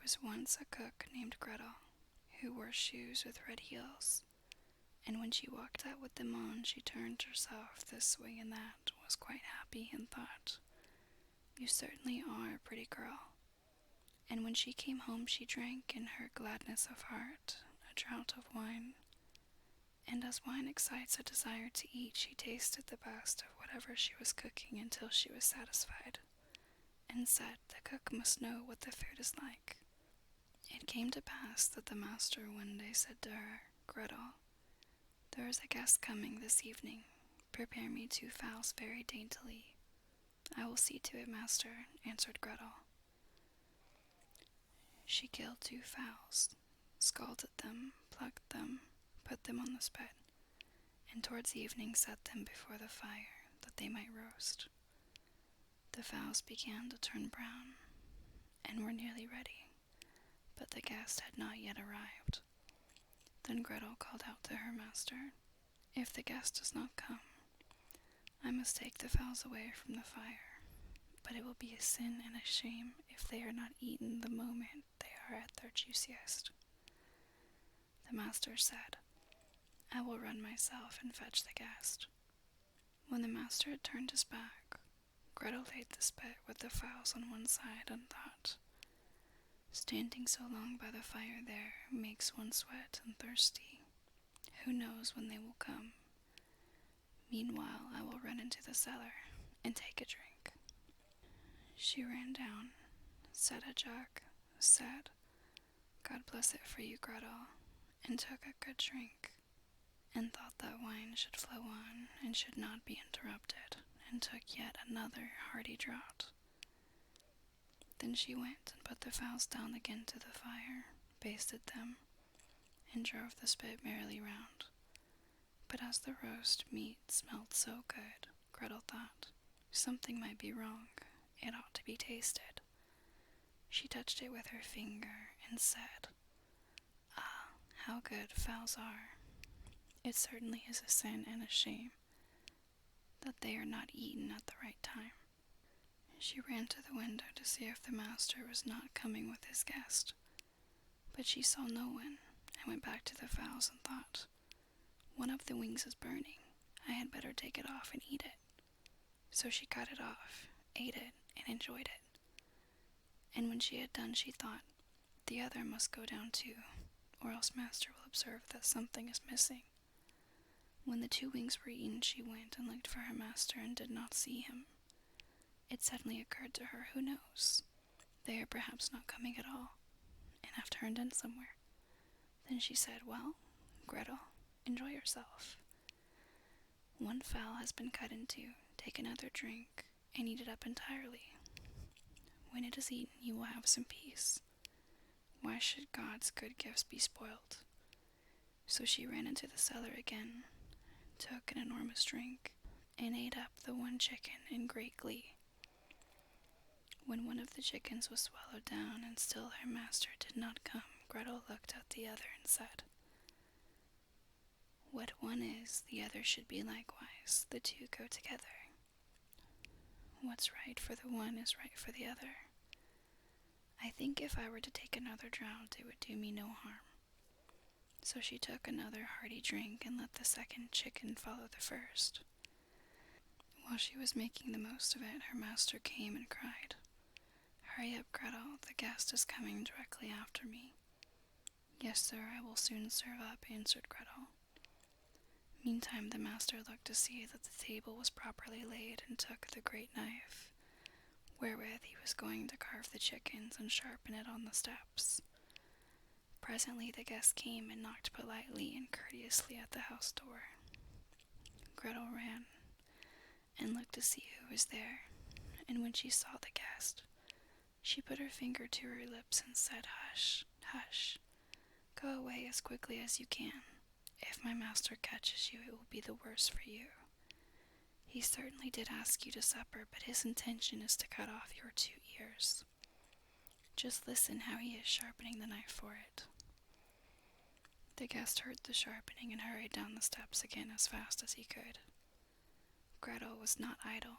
was once a cook named Gretel, who wore shoes with red heels, and when she walked out with them on, she turned herself this way and that, was quite happy, and thought, "You certainly are a pretty girl." And when she came home, she drank in her gladness of heart a draught of wine. And as wine excites a desire to eat, she tasted the best of whatever she was cooking until she was satisfied, and said, "The cook must know what the food is like." It came to pass that the master one day said to her, "Gretel, there is a guest coming this evening. Prepare me 2 fowls very daintily." "I will see to it, master," answered Gretel. She killed 2 fowls, scalded them, plucked them, put them on the spit, and towards evening set them before the fire, that they might roast. The fowls began to turn brown, and were nearly ready, but the guest had not yet arrived. Then Gretel called out to her master, "If the guest does not come, I must take the fowls away from the fire, but it will be a sin and a shame if they are not eaten the moment they are at their juiciest." The master said, "I will run myself and fetch the guest." When the master had turned his back, Gretel laid the spit with the fowls on one side and thought, "Standing so long by the fire there makes one sweat and thirsty. Who knows when they will come? Meanwhile, I will run into the cellar and take a drink." She ran down, set a jug, said, "God bless it for you, Gretel," and took a good drink, and thought that wine should flow on and should not be interrupted, and took yet another hearty draught. Then she went and put the fowls down again to the fire, basted them, and drove the spit merrily round. But as the roast meat smelt so good, Gretel thought, something might be wrong, it ought to be tasted. She touched it with her finger, and said, "Ah, how good fowls are! It certainly is a sin and a shame that they are not eaten at the right time." She ran to the window to see if the master was not coming with his guest, but she saw no one, and went back to the fowls and thought, "One of the wings is burning. I had better take it off and eat it." So she cut it off, ate it, and enjoyed it. And when she had done, she thought, "The other must go down too, or else master will observe that something is missing." When the 2 wings were eaten, she went and looked for her master and did not see him. It suddenly occurred to her, who knows? They are perhaps not coming at all, and have turned in somewhere. Then she said, "Well, Gretel, enjoy yourself. 1 fowl has been cut in 2. Take another drink, and eat it up entirely. When it is eaten, you will have some peace. Why should God's good gifts be spoiled?" So she ran into the cellar again, took an enormous drink, and ate up the 1 chicken in great glee. When one of the chickens was swallowed down and still her master did not come, Gretel looked at the other and said, "What one is, the other should be likewise. The 2 go together. What's right for the one is right for the other. I think if I were to take another draught, it would do me no harm." So she took another hearty drink and let the 2nd chicken follow the first. While she was making the most of it, her master came and cried, "Hurry up, Gretel, the guest is coming directly after me." "Yes, sir, I will soon serve up," answered Gretel. Meantime the master looked to see that the table was properly laid, and took the great knife, wherewith he was going to carve the chickens and sharpen it on the steps. Presently the guest came and knocked politely and courteously at the house door. Gretel ran and looked to see who was there, and when she saw the guest, she put her finger to her lips and said, "Hush, hush, go away as quickly as you can. If my master catches you, it will be the worse for you. He certainly did ask you to supper, but his intention is to cut off your 2 ears. Just listen how he is sharpening the knife for it." The guest heard the sharpening and hurried down the steps again as fast as he could. Gretel was not idle.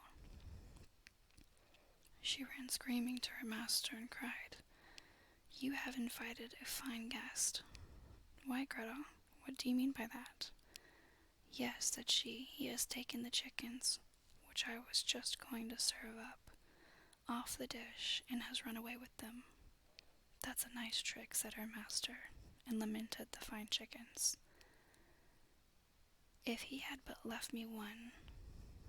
She ran screaming to her master and cried, "You have invited a fine guest." "Why, Gretel, what do you mean by that?" "Yes," said she, "he has taken the chickens, which I was just going to serve up, off the dish, and has run away with them." "That's a nice trick," said her master, and lamented the fine chickens. "If he had but left me one,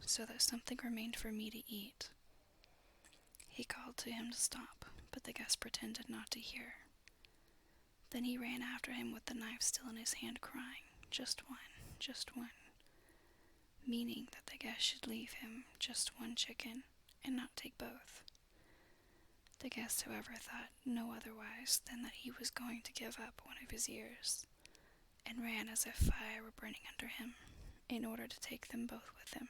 so that something remained for me to eat." He called to him to stop, but the guest pretended not to hear. Then he ran after him with the knife still in his hand, crying, "Just one," meaning that the guest should leave him just one chicken and not take both. The guest, however, thought no otherwise than that he was going to give up one of his ears, and ran as if fire were burning under him, in order to take them both with him.